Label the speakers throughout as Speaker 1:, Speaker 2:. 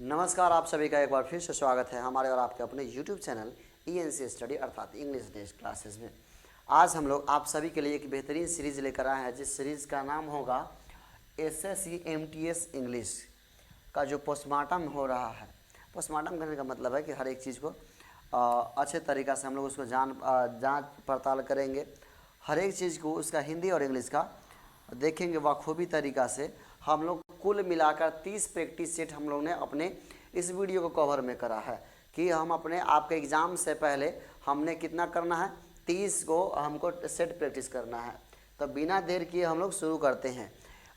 Speaker 1: नमस्कार, आप सभी का एक बार फिर से स्वागत है हमारे और आपके अपने YouTube चैनल ENC स्टडी अर्थात इंग्लिश डेज क्लासेस में। आज हम लोग आप सभी के लिए एक बेहतरीन सीरीज़ लेकर आए हैं, जिस सीरीज़ का नाम होगा SSC MTS इंग्लिश का जो पोस्टमार्टम हो रहा है। पोस्टमार्टम करने का मतलब है कि हर एक चीज़ को अच्छे तरीक़ा से हम लोग उसको जांच पड़ताल करेंगे। हर एक चीज़ को उसका हिंदी और इंग्लिश का देखेंगे बखूबी तरीक़ा से। हम लोग कुल मिलाकर 30 प्रैक्टिस सेट हम लोग ने अपने इस वीडियो को कवर में करा है कि हम अपने आपके एग्ज़ाम से पहले हमने कितना करना है, 30 को हमको सेट प्रैक्टिस करना है। तो बिना देर किए हम लोग शुरू करते हैं।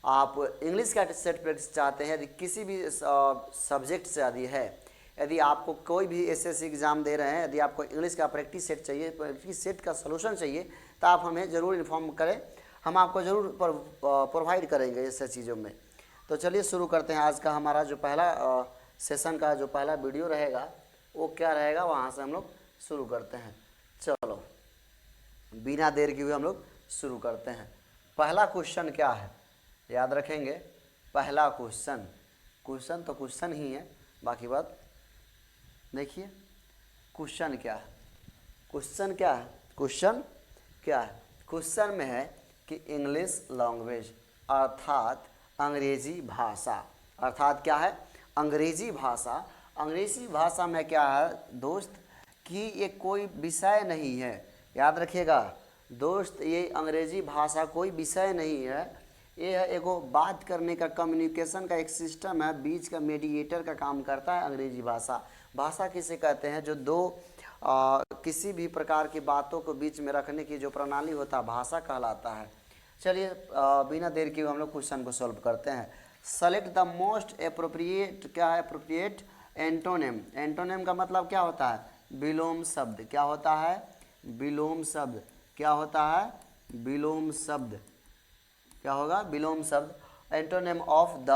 Speaker 1: आप इंग्लिश का सेट प्रैक्टिस चाहते हैं, यदि किसी भी सब्जेक्ट से यदि है, यदि आपको कोई भी एसएससी एग्ज़ाम दे रहे हैं, यदि आपको इंग्लिश का प्रैक्टिस सेट चाहिए, प्रैक्टिस सेट का सलूशन चाहिए, तो आप हमें ज़रूर इन्फॉर्म करें, हम आपको ज़रूर प्रोवाइड करेंगे ऐसे चीज़ों में। तो चलिए शुरू करते हैं। आज का हमारा जो पहला सेशन का जो पहला वीडियो रहेगा वो क्या रहेगा, वहाँ से हम लोग शुरू करते हैं। चलो बिना देर किए हुए हम लोग शुरू करते हैं। पहला क्वेश्चन क्या है याद रखेंगे। पहला क्वेश्चन तो क्वेश्चन ही है, बाकी बात देखिए। क्वेश्चन क्या है, क्वेश्चन में है कि इंग्लिश लैंग्वेज अर्थात अंग्रेजी भाषा, अर्थात क्या है, अंग्रेजी भाषा। अंग्रेजी भाषा में क्या है दोस्त कि ये कोई विषय नहीं है। याद रखिएगा दोस्त, ये अंग्रेजी भाषा कोई विषय नहीं है, ये है एगो बात करने का, कम्युनिकेशन का एक सिस्टम है, बीच का मीडिएटर का काम करता है अंग्रेजी भाषा। भाषा किसे कहते हैं, जो दो किसी भी प्रकार की बातों को बीच में रखने की जो प्रणाली होता है, भाषा कहलाता है। चलिए बिना देर के हम लोग क्वेश्चन को सॉल्व करते हैं। सेलेक्ट द मोस्ट एप्रोप्रिएट, क्या है एप्रोप्रिएट एंटोनिम। एंटोनिम का मतलब क्या होता है, विलोम शब्द। क्या होता है, विलोम शब्द। क्या होता है, विलोम शब्द। क्या होगा, विलोम शब्द। एंटोनिम ऑफ द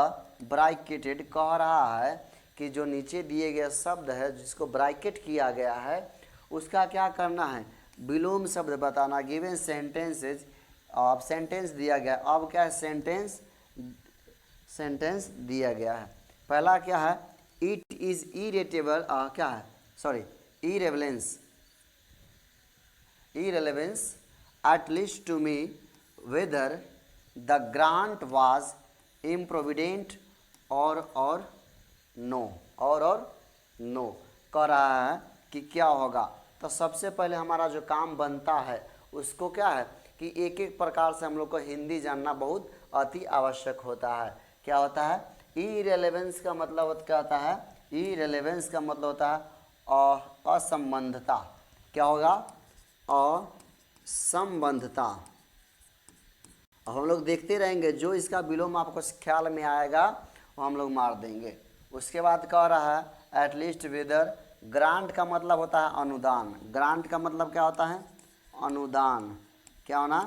Speaker 1: ब्रैकेटेड, कह रहा है कि जो नीचे दिए गए शब्द है जिसको ब्रैकेट किया गया है उसका क्या करना है, विलोम शब्द बताना। गिवन सेंटेंसेज, अब सेंटेंस दिया गया। अब क्या है, सेंटेंस दिया गया है। पहला क्या है, इट इज़ इरेटेबल, क्या है sorry irrelevance at least to me whether the grant was improvident or no कह रहा है कि क्या होगा। तो सबसे पहले हमारा जो काम बनता है उसको क्या है कि एक एक प्रकार से हम लोग को हिंदी जानना बहुत अति आवश्यक होता है। क्या होता है, इरेलेवेंस का मतलब क्या होता है, इरेलेवेंस का मतलब होता है असंबंधता। क्या होगा, असंबंधता। अब हम लोग देखते रहेंगे, जो इसका विलोम आपको ख्याल में आएगा वो हम लोग मार देंगे। उसके बाद कह रहा है एटलीस्ट वेदर। ग्रांट का मतलब होता है अनुदान। ग्रांट का मतलब क्या होता है, अनुदान। क्या होना,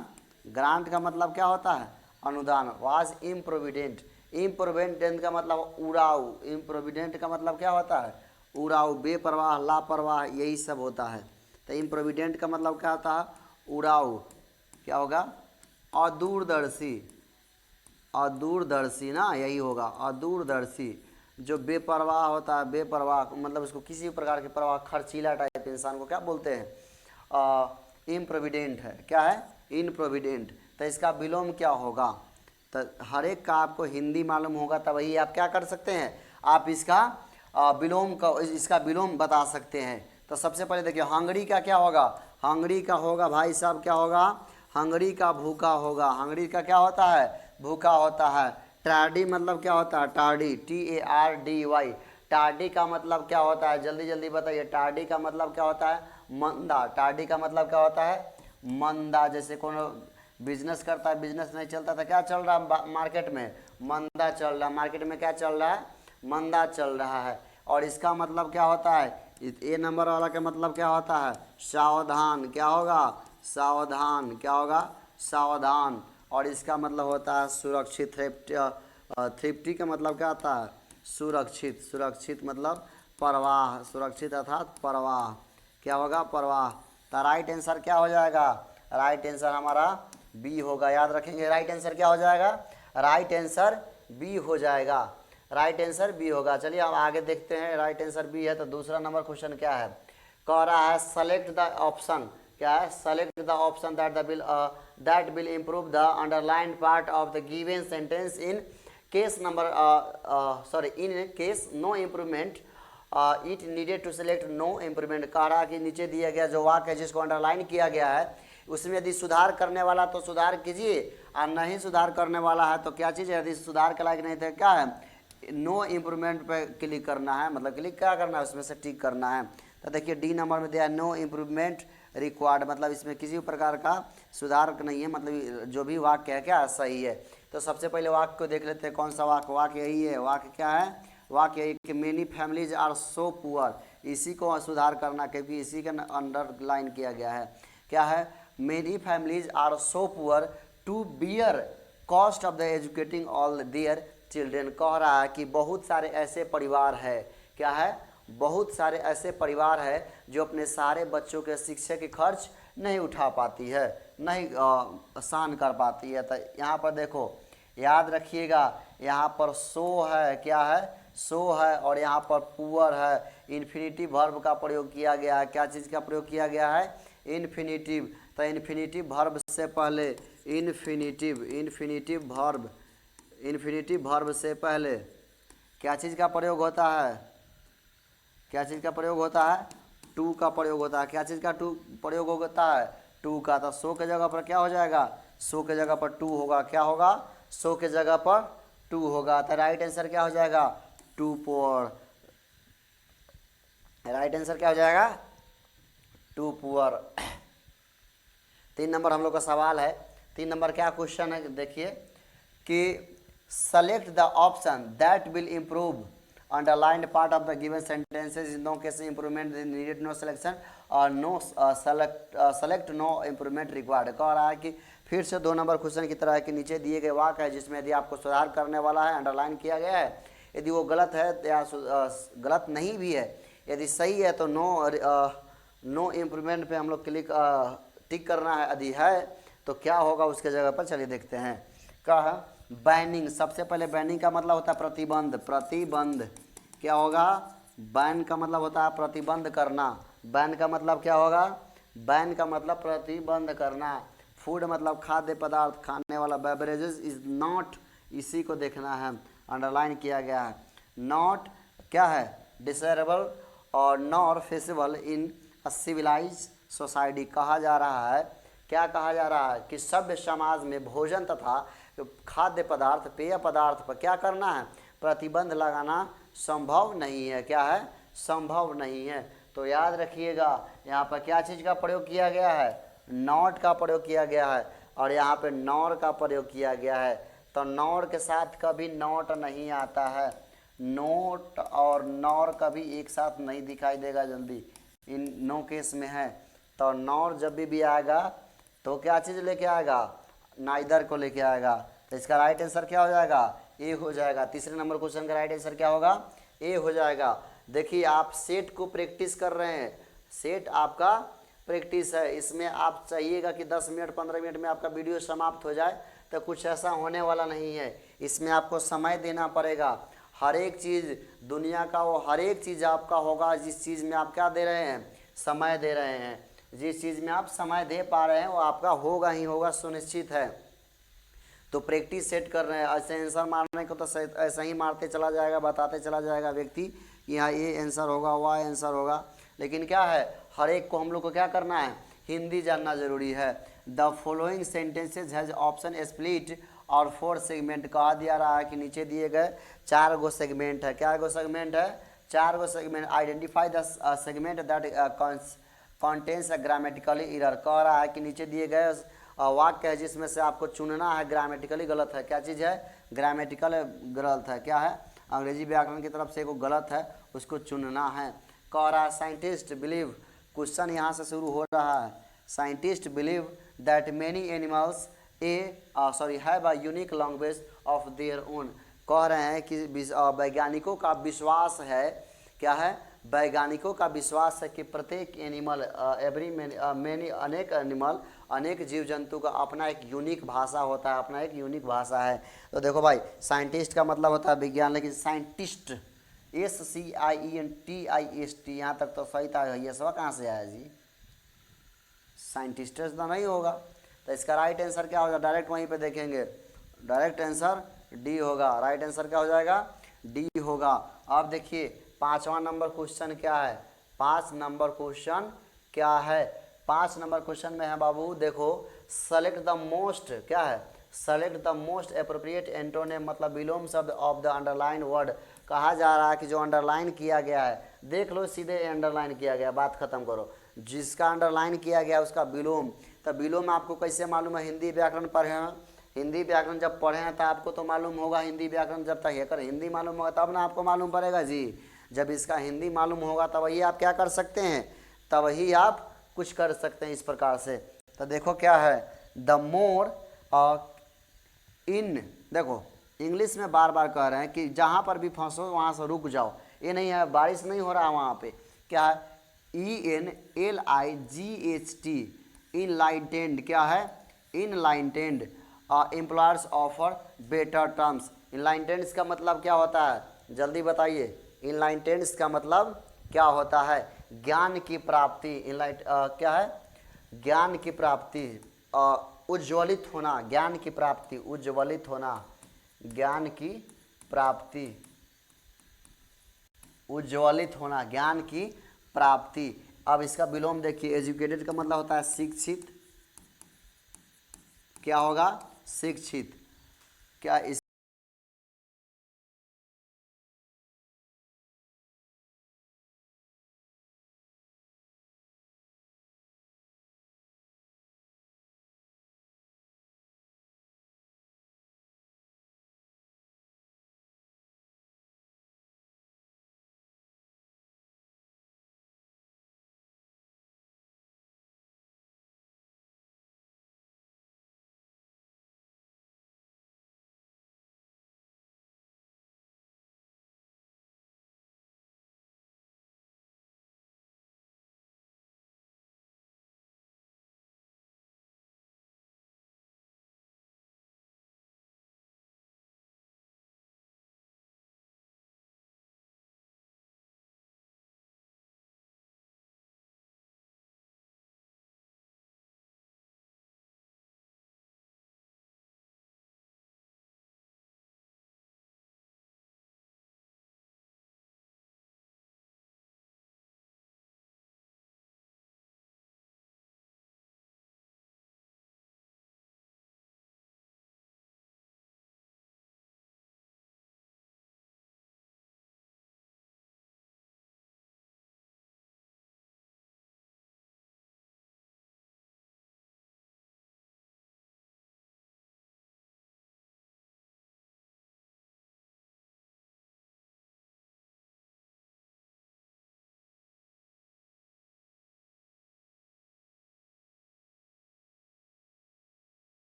Speaker 1: ग्रांट का मतलब क्या होता है, अनुदान। वाज इम्प्रोविडेंट, इम्प्रोविडेंट का मतलब उड़ाऊ। इम्प्रोविडेंट का मतलब क्या होता है, उड़ाऊ, बेपरवाह, लापरवाह, यही सब होता है। तो इम्प्रोविडेंट का मतलब क्या होता है, उड़ाऊ। क्या होगा, अदूरदर्शी, अदूरदर्शी ना, यही होगा अदूरदर्शी। जो बेपरवाह होता है, बेपरवाह मतलब उसको किसी भी प्रकार की परवाह, खर्चीला टाइप इंसान को क्या बोलते हैं, इम्प्रोविडेंट है। क्या है, इनप्रोविडेंट। तो इसका विलोम क्या होगा, तो हर एक का आपको हिंदी मालूम होगा तब वही आप क्या कर सकते हैं, आप इसका विलोम का, इसका विलोम बता सकते हैं। तो सबसे पहले देखिए हंगरी का क्या होगा, हंगरी का होगा भाई साहब, क्या होगा, हंगरी का भूखा होगा। हंगरी का क्या होता है, भूखा होता है। टार्डी मतलब क्या होता है, टार्डी, TARDY। टार्डी का मतलब क्या होता है, जल्दी जल्दी बताइए। टार्डी का मतलब क्या होता है, मंदा। टार्डी का मतलब क्या होता है, मंदा। जैसे कोनो बिजनेस करता है, बिजनेस नहीं चलता था, क्या चल रहा है मार्केट में, मंदा चल रहा है। मार्केट में क्या चल रहा है, मंदा चल रहा है। और इसका मतलब क्या होता है, ए नंबर वाला का मतलब क्या होता है, सावधान। क्या होगा, सावधान। क्या होगा, सावधान। और इसका मतलब होता है सुरक्षित। थ्रिफ्टी का मतलब क्या होता है, सुरक्षित। सुरक्षित मतलब परवाह, सुरक्षित अर्थात परवाह। क्या होगा, परवाह। तो राइट आंसर क्या हो जाएगा, राइट आंसर हमारा बी होगा। याद रखेंगे राइट आंसर क्या हो जाएगा, राइट आंसर बी हो जाएगा। राइट आंसर बी होगा। चलिए हम आगे देखते हैं, राइट आंसर बी है। तो दूसरा नंबर क्वेश्चन क्या है, कह रहा है सेलेक्ट द ऑप्शन, क्या है, select the option that will improve the underline part of the given sentence in case number in case no improvement it needed to select no improvement. कह रहा है कि नीचे दिया गया जो वाक्य है जिसको अंडरलाइन किया गया है उसमें यदि सुधार करने वाला तो सुधार कीजिए, और नहीं सुधार करने वाला है तो क्या चीज़ है, यदि सुधार के लायक नहीं तो क्या है, नो इम्प्रूवमेंट पे क्लिक करना है, मतलब क्लिक क्या करना है, उसमें से टिक करना है। तो देखिए डी नंबर में दिया नो इम्प्रूवमेंट रिक्वायर्ड, मतलब इसमें किसी भी प्रकार का सुधार नहीं है, मतलब जो भी वाक्य है क्या सही है। तो सबसे पहले वाक्य को देख लेते हैं, कौन सा वाक्य, वाक्य यही है, वाक्य क्या है, वाक्य यही कि many families are so poor, इसी को सुधार करना क्योंकि इसी का अंडरलाइन किया गया है। क्या है, many families are so poor to bear cost of the educating all their children. कह रहा है कि बहुत सारे ऐसे परिवार है, क्या है, बहुत सारे ऐसे परिवार है जो अपने सारे बच्चों के शिक्षा के खर्च नहीं उठा पाती है, नहीं आसान कर पाती है। तो यहाँ पर देखो याद रखिएगा, यहाँ पर सो है, क्या है, सो है, और यहाँ पर पुअर है, इन्फिनिटिव वर्ब का प्रयोग किया गया है। क्या चीज़ का प्रयोग किया गया है, इन्फिनिटिव। तो इन्फिनिटिव वर्ब से पहले इन्फिनिटिव वर्ब से पहले क्या चीज़ का प्रयोग होता है, क्या चीज़ का प्रयोग होता है, टू का प्रयोग होता है। क्या चीज़ का टू प्रयोग होता है, टू का। तो सो के जगह पर क्या हो जाएगा, सो के जगह पर टू होगा, क्या होगा, सो के जगह पर टू होगा। तो राइट आंसर क्या हो जाएगा, टू पुअर। राइट आंसर क्या हो जाएगा, टू पुअर। 3 नंबर हम लोग का सवाल है। 3 नंबर क्या क्वेश्चन है, देखिए कि select the option that will improve underlined part of the given sentences in no case improvement needed no selection और no select no improvement required. कह रहा है कि फिर से 2 नंबर क्वेश्चन की तरह है कि नीचे दिए गए वाक्य है जिसमें यदि आपको सुधार करने वाला है, अंडरलाइन किया गया है, यदि वो गलत है या गलत नहीं भी है, यदि सही है तो नो इम्प्रूवमेंट पे हम लोग क्लिक टिक करना है, यदि है तो क्या होगा उसके जगह पर, चलिए देखते हैं। क्या है, बैनिंग। सबसे पहले बैनिंग का मतलब होता है प्रतिबंध, प्रतिबंध क्या होगा, बैन का मतलब होता है प्रतिबंध करना, बैन का मतलब क्या होगा, बैन का मतलब प्रतिबंध करना। फूड मतलब खाद्य पदार्थ, खाने वाला, बेवरेजेस इज नॉट, इसी को देखना है, अंडरलाइन किया गया है। नॉट क्या है, डिसेरेबल और नॉर फेसिबल इन अ सिविलाइज सोसाइटी। कहा जा रहा है, क्या कहा जा रहा है कि सभ्य समाज में भोजन तथा खाद्य पदार्थ, पेय पदार्थ पर क्या करना है, प्रतिबंध लगाना संभव नहीं है। क्या है, संभव नहीं है। तो याद रखिएगा यहाँ पर क्या चीज़ का प्रयोग किया गया है, नॉट का प्रयोग किया गया है, और यहाँ पे नॉर का प्रयोग किया गया है। तो नॉर के साथ कभी नॉट नहीं आता है, नोट और नॉर कभी एक साथ नहीं दिखाई देगा जल्दी, इन नो केस में है। तो नॉर जब भी आएगा तो क्या चीज़ लेके आएगा, नाइदर को लेके आएगा। तो इसका राइट आंसर क्या हो जाएगा, ए हो जाएगा। तीसरे नंबर क्वेश्चन का राइट आंसर क्या होगा, ए हो जाएगा। देखिए आप सेट को प्रैक्टिस कर रहे हैं, सेट आपका प्रैक्टिस है, इसमें आप चाहिएगा कि 10 मिनट 15 मिनट में आपका वीडियो समाप्त हो जाए, तो कुछ ऐसा होने वाला नहीं है। इसमें आपको समय देना पड़ेगा, हर एक चीज़ दुनिया का वो हर एक चीज़ आपका होगा जिस चीज़ में आप क्या दे रहे हैं, समय दे रहे हैं। जिस चीज़ में आप समय दे पा रहे हैं वो आपका होगा ही होगा, सुनिश्चित है। तो प्रैक्टिस सेट कर रहे हैं, ऐसे आंसर मारने को तो ऐसा ही मारते चला जाएगा, बताते चला जाएगा व्यक्ति कि यहाँ ये आंसर होगा, वह आंसर होगा, लेकिन क्या है, हर एक को हम लोग को क्या करना है, हिंदी जानना जरूरी है। The following sentences has option split और 4 सेगमेंट। कहा दिया रहा है कि नीचे दिए गए 4 गो सेगमेंट है। क्या गो सेगमेंट है, 4 गो segment. Identify the segment that contains grammatically error. कह रहा है कि नीचे दिए गए वाक्य है जिसमें से आपको चुनना है ग्रामेटिकली गलत है। क्या चीज़ है, ग्रामेटिकल गलत है, क्या है, अंग्रेजी व्याकरण की तरफ से को गलत है, उसको चुनना है। कह रहा है साइंटिस्ट बिलीव, क्वेश्चन यहाँ से शुरू हो रहा है, scientist believe that many animals have a unique language of their own. कह रहे हैं कि वैज्ञानिकों का विश्वास है क्या है, वैज्ञानिकों का विश्वास है कि प्रत्येक एनिमल मैनी अनेक एनिमल, अनेक जीव जंतु का अपना एक यूनिक भाषा होता है, अपना एक यूनिक भाषा है। तो देखो भाई, साइंटिस्ट का मतलब होता है विज्ञान, लेकिन साइंटिस्ट SCIENTIST, यहाँ तक तो सही था। ये सब कहाँ से आया जी, साइंटिस्ट तो नहीं होगा। तो इसका राइट आंसर क्या होगा, डायरेक्ट वहीं पे देखेंगे, डायरेक्ट आंसर डी होगा। राइट आंसर क्या हो जाएगा, डी होगा। अब देखिए 5वां नंबर क्वेश्चन क्या है, 5 नंबर क्वेश्चन क्या है। 5 नंबर क्वेश्चन में है बाबू, देखो सेलेक्ट द मोस्ट, क्या है, select the most appropriate antonym, मतलब विलोम शब्द ऑफ द अंडरलाइन वर्ड। कहा जा रहा है कि जो अंडरलाइन किया गया है, देख लो सीधे अंडरलाइन किया गया, बात खत्म करो। जिसका अंडरलाइन किया गया उसका विलोम। तो विलोम आपको कैसे मालूम है, हिंदी व्याकरण पढ़े हैं, हिंदी व्याकरण जब पढ़े हैं तो आपको तो मालूम होगा। हिंदी व्याकरण जब तक अगर हिंदी मालूम होगा तब ना आपको मालूम पड़ेगा जी। जब इसका हिंदी मालूम होगा तब वही आप क्या कर सकते हैं, तब वही आप कुछ कर सकते हैं इस प्रकार से। तो देखो क्या है, द मोर इन, देखो इंग्लिश में बार बार कह रहे हैं कि जहाँ पर भी फंसो वहाँ से रुक जाओ। ये नहीं है, बारिश नहीं हो रहा है वहाँ पे, क्या है, ENLIGHT, इनलाइटेंड, क्या है, enlightened employers offer better terms. इनलाइटेंड्स का मतलब क्या होता है, जल्दी बताइए, इनलाइटेंड्स का मतलब क्या होता है, ज्ञान की प्राप्ति। क्या है, ज्ञान की प्राप्ति, उज्ज्वलित होना, ज्ञान की प्राप्ति, उज्ज्वलित होना, ज्ञान की प्राप्ति, उज्ज्वलित होना, ज्ञान की प्राप्ति। अब इसका विलोम देखिए, एजुकेटेड का मतलब होता है शिक्षित, क्या होगा, शिक्षित। क्या